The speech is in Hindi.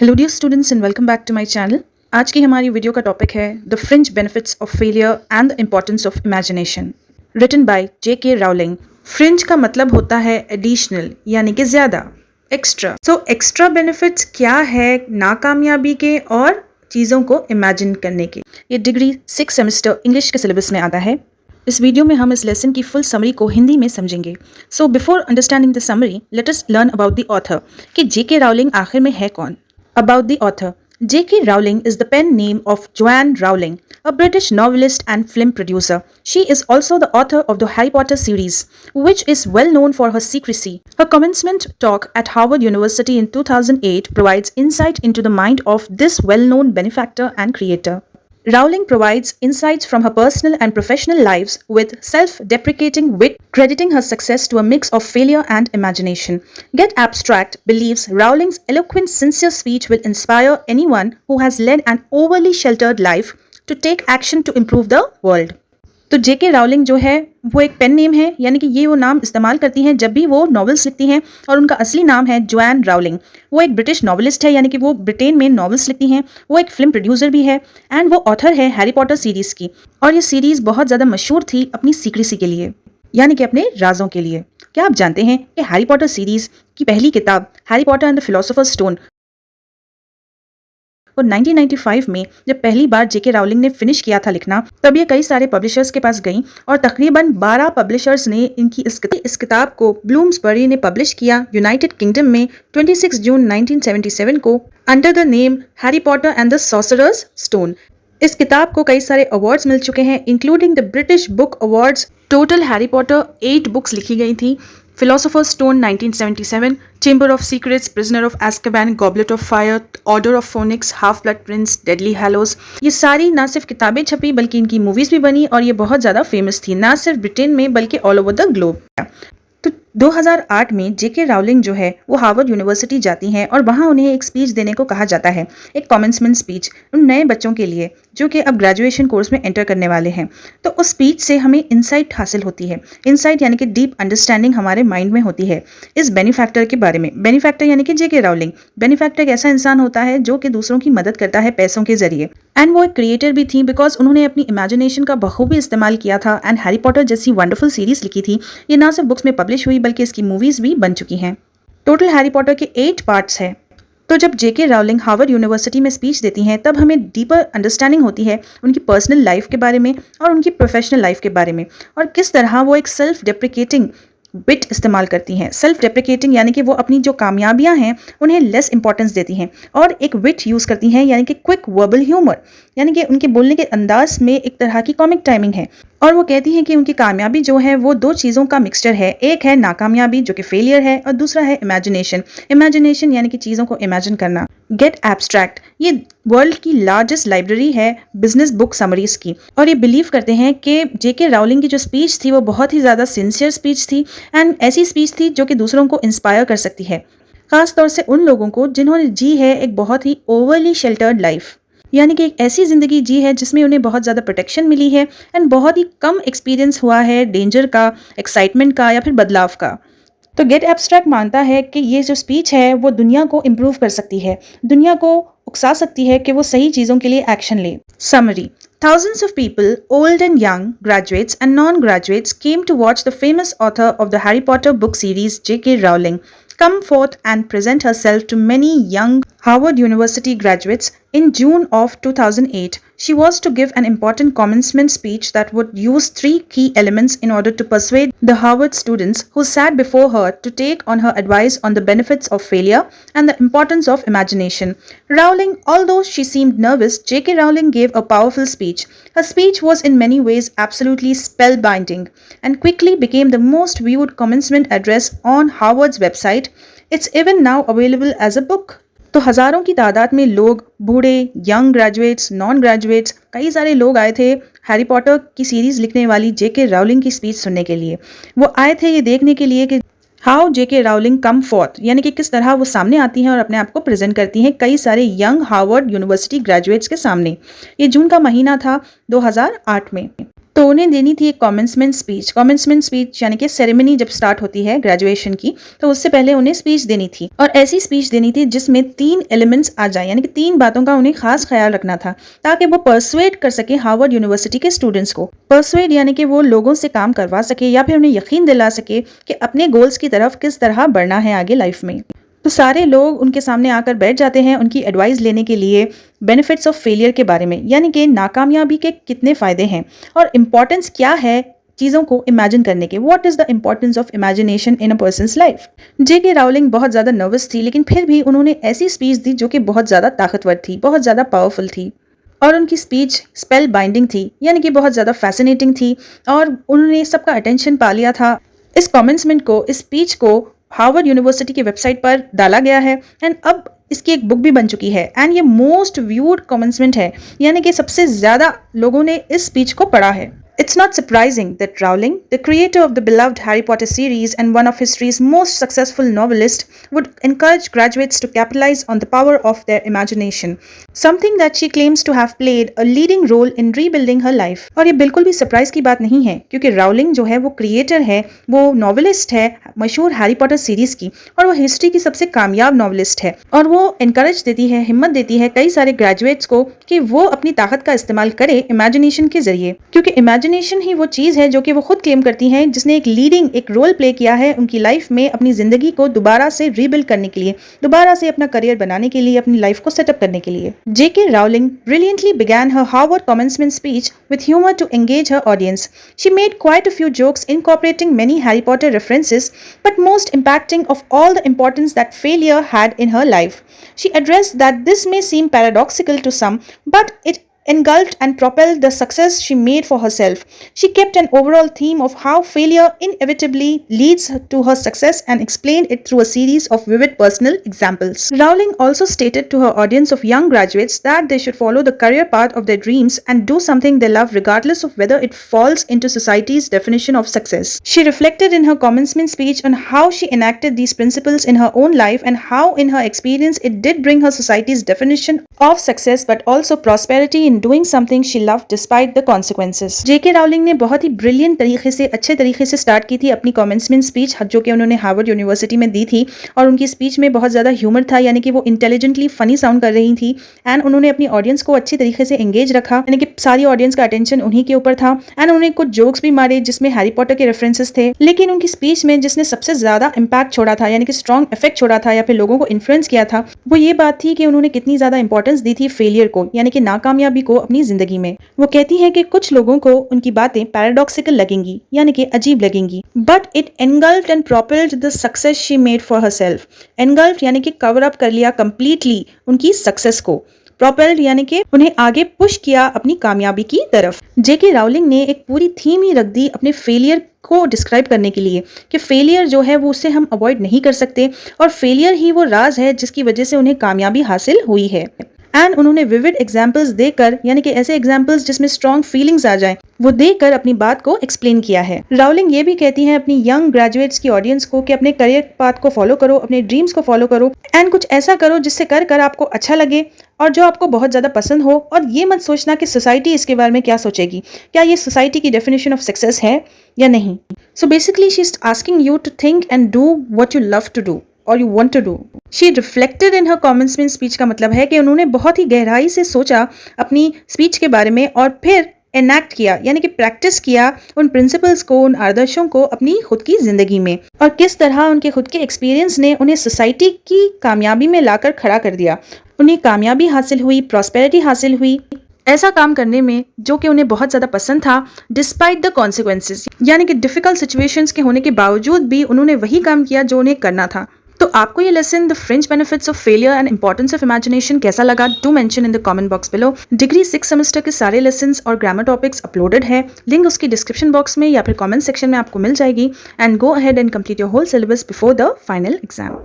Hello dear students and welcome back to my channel. आज की हमारी वीडियो का टॉपिक है the fringe benefits of failure and the importance of imagination, written by J.K. Rowling. Fringe का मतलब होता है एडिशनल, यानी कि ज़्यादा, एक्स्ट्रा। सो एक्स्ट्रा बेनिफिट्स क्या है नाकामयाबी के और चीज़ों को इमेजिन करने के। ये डिग्री 6 सेमेस्टर इंग्लिश के सिलेबस में आता है। इस वीडियो में हम इस लेसन की फुल समरी को हिंदी में समझेंगे। So before understanding the summary, let us learn about the author कि J.K. राउलिंग आखिर में है कौन। About the author, J.K. Rowling is the pen name of Joanne Rowling, a British novelist and film producer. She is also the author of the Harry Potter series, which is well known for her secrecy. Her commencement talk at Harvard University in 2008 provides insight into the mind of this well-known benefactor and creator. Rowling provides insights from her personal and professional lives with self-deprecating wit, crediting her success to a mix of failure and imagination. Get Abstract believes Rowling's eloquent, sincere speech will inspire anyone who has led an overly sheltered life to take action to improve the world. तो J.K. राउलिंग जो है वो एक पेन नेम है, यानी कि ये वो नाम इस्तेमाल करती हैं जब भी वो नॉवेल्स लिखती हैं, और उनका असली नाम है जोआन राउलिंग। वो एक ब्रिटिश नॉवेलिस्ट है, यानी कि वो ब्रिटेन में नॉवेल्स लिखती हैं। वो एक फिल्म प्रोड्यूसर भी है एंड वो ऑथर है हैरी पॉटर सीरीज़ की। और ये सीरीज़ बहुत ज़्यादा मशहूर थी अपनी सीक्रेसी के लिए, यानी कि अपने राजों के लिए। क्या आप जानते हैं कि हैरी पॉटर सीरीज़ की पहली किताब Harry Potter and the Philosopher's Stone और 1995 में जब पहली बार J.K. राउलिंग ने फिनिश किया था लिखना, तब ये कई सारे पब्लिशर्स के पास गई और तकरीबन 12 पब्लिशर्स ने इनकी इस किताब को ब्लूम्सबरी ने पब्लिश किया यूनाइटेड किंगडम में 26 जून 1977 को under the name Harry Potter and the sorcerer's stone. इस किताब को कई सारे अवार्ड्स मिल चुके हैं, including the British book awards. Total Harry Potter 8 books लिखी गई थी। Philosopher's stone 1977, chamber of secrets, prisoner of Azkaban, goblet of fire, order of phoenix, half blood prince, deadly hallows. ये सारी ना सिर्फ किताबें छपी बल्कि इनकी मूवीज भी बनी और ये बहुत ज़्यादा फेमस थी, ना सिर्फ ब्रिटेन में बल्कि ऑल ओवर द ग्लोब। तो 2008 में J.K. राउलिंग जो है वो हार्वर्ड यूनिवर्सिटी जाती हैं और वहाँ उन्हें एक स्पीच देने को कहा जाता है, एक कमेंसमेंट स्पीच उन नए बच्चों के लिए जो कि अब ग्रेजुएशन कोर्स में एंटर करने वाले हैं। तो उस स्पीच से हमें इंसाइट हासिल होती है। इंसाइट यानी कि डीप अंडरस्टैंडिंग हमारे माइंड में होती है इस बेनिफैक्टर के बारे में। बेनिफैक्टर यानी कि J.K. राउलिंग। बेनिफैक्टर एक ऐसा इंसान होता है जो कि दूसरों की मदद करता है पैसों के जरिए, एंड वो एक क्रिएटर भी थी बिकॉज उन्होंने अपनी इमेजिनेशन का बखूबी इस्तेमाल किया था एंड हैरी पॉटर जैसी वंडरफुल सीरीज लिखी थी। ये ना सिर्फ बुक्स में पब्लिश हुई बल्कि इसकी मूवीज भी बन चुकी हैं। टोटल हैरी पॉटर के 8 पार्ट्स हैं। तो जब J.K. राउलिंग हार्वर्ड यूनिवर्सिटी में स्पीच देती हैं तब हमें डीपर अंडरस्टैंडिंग होती है उनकी पर्सनल लाइफ के बारे में और उनकी प्रोफेशनल लाइफ के बारे में, और किस तरह वो एक सेल्फ डेप्रिकेटिंग विट इस्तेमाल करती हैं। सेल्फ डेप्रिकेटिंग यानी कि वो अपनी जो कामयाबियां हैं उन्हें लेस इंपॉर्टेंस देती हैं और एक विट यूज़ करती हैं, यानी कि क्विक वर्बल ह्यूमर, यानी कि उनके बोलने के अंदाज में एक तरह की कॉमिक टाइमिंग है। और वो कहती हैं कि उनकी कामयाबी जो है वो 2 चीज़ों का मिक्सचर है। एक है नाकामयाबी जो कि फेलियर है, और दूसरा है इमेजिनेशन। इमेजिनेशन यानी कि चीज़ों को इमेजिन करना। गेट एब्स्ट्रैक्ट ये वर्ल्ड की लार्जेस्ट लाइब्रेरी है बिजनेस बुक समरीज की, और ये बिलीव करते हैं कि J.K. राउलिंग की जो स्पीच थी वो बहुत ही ज़्यादा सिंसियर स्पीच थी एंड ऐसी स्पीच थी जो कि दूसरों को इंस्पायर कर सकती है, खास तौर से उन लोगों को जिन्होंने जी है एक बहुत ही ओवरली शेल्टर्ड लाइफ, यानी कि एक ऐसी ज़िंदगी जी है जिसमें उन्हें बहुत ज़्यादा प्रोटेक्शन मिली है एंड बहुत ही कम एक्सपीरियंस हुआ है डेंजर का, एक्साइटमेंट का या फिर बदलाव का। तो गेट एब्स्ट्रैक्ट मानता है कि ये जो स्पीच है वो दुनिया को इम्प्रूव कर सकती है, दुनिया को उकसा सकती है कि वो सही चीज़ों के लिए एक्शन ले। Summary: Thousands of people, old and young, graduates and non-graduates, came to watch the famous author of the Harry Potter book series, J.K. Rowling, come forth and present herself to many young Harvard University graduates. In June of 2008, she was to give an important commencement speech that would use 3 key elements in order to persuade the Harvard students who sat before her to take on her advice on the benefits of failure and the importance of imagination. Rowling, although she seemed nervous, J.K. Rowling gave a powerful speech. Her speech was in many ways absolutely spellbinding and quickly became the most viewed commencement address on Harvard's website. It's even now available as a book. तो हज़ारों की तादाद में लोग, बूढ़े, यंग ग्रेजुएट्स, नॉन ग्रेजुएट्स, कई सारे लोग आए थे हैरी पॉटर की सीरीज़ लिखने वाली J.K. राउलिंग की स्पीच सुनने के लिए। वो आए थे ये देखने के लिए कि how J.K. Rowling come forth, यानी कि किस तरह वो सामने आती हैं और अपने आप को प्रेजेंट करती हैं कई सारे यंग हार्वर्ड यूनिवर्सिटी ग्रेजुएट्स के सामने। ये जून का महीना था 2008 में। तो उन्हें देनी थी एक कमेंसमेंट स्पीच। कमेंसमेंट स्पीच यानी कि सेरेमनी जब स्टार्ट होती है ग्रेजुएशन की, तो उससे पहले उन्हें स्पीच देनी थी और ऐसी स्पीच देनी थी जिसमें 3 एलिमेंट्स आ जाए, यानी कि 3 बातों का उन्हें खास ख्याल रखना था ताकि वो परसुएड कर सके हार्वर्ड यूनिवर्सिटी के स्टूडेंट्स को। परसुएड यानी कि वो लोगों से काम करवा सके या फिर उन्हें यकीन दिला सके कि अपने गोल्स की तरफ किस तरह बढ़ना है आगे लाइफ में। तो सारे लोग उनके सामने आकर बैठ जाते हैं उनकी एडवाइस लेने के लिए बेनिफिट्स ऑफ फेलियर के बारे में, यानी कि नाकामयाबी के कितने फ़ायदे हैं और इम्पॉर्टेंस क्या है चीज़ों को इमेजिन करने के। What is the importance of imagination in a person's life. JK Rowling बहुत ज़्यादा नर्वस थी, लेकिन फिर भी उन्होंने ऐसी स्पीच दी जो कि बहुत ज़्यादा ताकतवर थी, बहुत ज़्यादा पावरफुल थी और उनकी स्पीच स्पेल बाइंडिंग थी, यानी कि बहुत ज़्यादा फैसिनेटिंग थी और उन्होंने सबका अटेंशन पा लिया था। इस कमेंसमेंट को, इस स्पीच को हार्वर्ड यूनिवर्सिटी की वेबसाइट पर डाला गया है एंड अब इसकी एक बुक भी बन चुकी है एंड ये मोस्ट व्यूड कमेंसमेंट है, यानी कि सबसे ज़्यादा लोगों ने इस स्पीच को पढ़ा है। It's not surprising that Rowling, the creator of the beloved Harry Potter series and one of history's most successful novelists, would encourage graduates to capitalize on the power of their imagination, something that she claims to have played a leading role in rebuilding her life. और ये बिल्कुल भी सरप्राइज की बात नहीं है क्योंकि राउलिंग जो है वो क्रिएटर है, वो नॉवेलिस्ट है मशहूर हैरी पॉटर सीरीज की और वो हिस्ट्री की सबसे कामयाब नॉवेलिस्ट है और वो इनकरेज देती है, हिम्मत देती है कई सारे ग्रेजुएट्स को कि वो अपनी ताकत का इस्तेमाल करे इमेजिनेशन के जरिए, क्योंकि इमेजिनेशन ही वो चीज है जो कि वो खुद क्लेम करती हैं जिसने एक रोल प्ले किया है उनकी लाइफ में अपनी जिंदगी को दोबारा से रीबिल्ड करने के लिए, दोबारा से अपना करियर बनाने के लिए, अपनी लाइफ को सेटअप करने के लिए। J.K. Rowling brilliantly began her Harvard commencement speech with humor to engage her audience. She made quite a few jokes incorporating many Harry Potter references, but most impacting of all the importance that failure had in her life. She addressed that this may seem paradoxical to some, but it engulfed and propelled the success she made for herself. She kept an overall theme of how failure inevitably leads to her success and explained it through a series of vivid personal examples. Rowling also stated to her audience of young graduates that they should follow the career path of their dreams and do something they love regardless of whether it falls into society's definition of success. She reflected in her commencement speech on how she enacted these principles in her own life and how in her experience it did bring her society's definition of success but also prosperity in doing something she loved despite the consequences. J.K. Rowling ने बहुत ही ब्रिलियंट तरीके से, अच्छे तरीके से स्टार्ट की थी अपनी कमेंसमेंट स्पीच जो कि उन्होंने हार्वर्ड यूनिवर्सिटी में दी थी और उनकी स्पीच में बहुत ज़्यादा ह्यूमर था, यानी कि वो इंटेलिजेंटली फनी साउंड कर रही थी एंड उन्होंने अपनी ऑडियंस को अच्छी तरीके से एंगेज रखा, यानी कि सारी ऑडियंस का अटेंशन उन्हीं के ऊपर था एंड उन्होंने कुछ जोक्स भी मारे जिसमें हैरी पॉटर के रेफरेंसेस थे। लेकिन उनकी स्पीच में जिसने सबसे ज़्यादा इम्पैक्ट छोड़ा था, यानी कि स्ट्रॉन्ग इफेक्ट छोड़ा था या फिर लोगों को इन्फ्लुएंस किया था, वो ये बात थी कि उन्होंने कितनी ज़्यादा इंपॉर्टेंस दी थी फेलियर को, यानी कि नाकामयाबी को अपनी जिंदगी में। वो कहती हैं कि कुछ लोगों को उनकी बातें पैराडॉक्सिकल लगेंगी, यानी कि अजीब लगेंगी, but it engulfed and propelled the success she made for herself. Engulfed यानी कि कवर अप कर लिया कंप्लीटली उनकी सक्सेस को, प्रोपेल्ड यानी कि उन्हें आगे पुश किया अपनी कामयाबी की तरफ। जेके राउलिंग ने एक पूरी थीम ही रख दी अपने फेलियर को डिस्क्राइब करने के लिए कि फेलियर जो है वो उससे हम अवॉइड नहीं कर सकते और फेलियर ही वो राज है जिसकी वजह से उन्हें कामयाबी हासिल हुई है। एंड उन्होंने विविड एग्जाम्पल्स देकर, यानी कि ऐसे एग्जाम्पल्स जिसमें स्ट्रॉन्ग फीलिंग्स आ जाएं, वो देकर अपनी बात को एक्सप्लेन किया है। राउलिंग ये भी कहती हैं अपनी यंग ग्रेजुएट्स की ऑडियंस को कि अपने करियर पाथ को फॉलो करो, अपने ड्रीम्स को फॉलो करो एंड कुछ ऐसा करो जिससे कर आपको अच्छा लगे और जो आपको बहुत ज़्यादा पसंद हो, और ये मत सोचना कि सोसाइटी इसके बारे में क्या सोचेगी, क्या ये सोसाइटी की डेफिनेशन ऑफ सक्सेस है या नहीं। So basically she is asking you to think and do what you love to do और you want to do. She reflected in her commencement speech का मतलब है कि उन्होंने बहुत ही गहराई से सोचा अपनी स्पीच के बारे में और फिर एनैक्ट किया, यानी कि प्रैक्टिस किया उन प्रिंसिपल्स को, उन आदर्शों को अपनी खुद की जिंदगी में, और किस तरह उनके खुद के एक्सपीरियंस ने उन्हें सोसाइटी की कामयाबी में लाकर खड़ा कर दिया। उन्हें कामयाबी हासिल हुई, प्रॉस्पेरिटी हासिल हुई ऐसा काम करने में जो कि उन्हें बहुत ज़्यादा पसंद था, डिस्पाइट द कॉन्सिक्वेंसेज, यानी कि डिफिकल्ट सिचुएशंस के होने के बावजूद भी उन्होंने वही काम किया जो उन्हें करना था। तो आपको ये lesson the fringe benefits of failure and importance of imagination कैसा लगा? Do mention in the comment box below. Degree 6 semester के सारे लेसन्स और ग्रामर टॉपिक्स अपलोडेड है, लिंक उसकी डिस्क्रिप्शन बॉक्स में या फिर कमेंट सेक्शन में आपको मिल जाएगी। And go ahead and complete your whole syllabus before the final exam.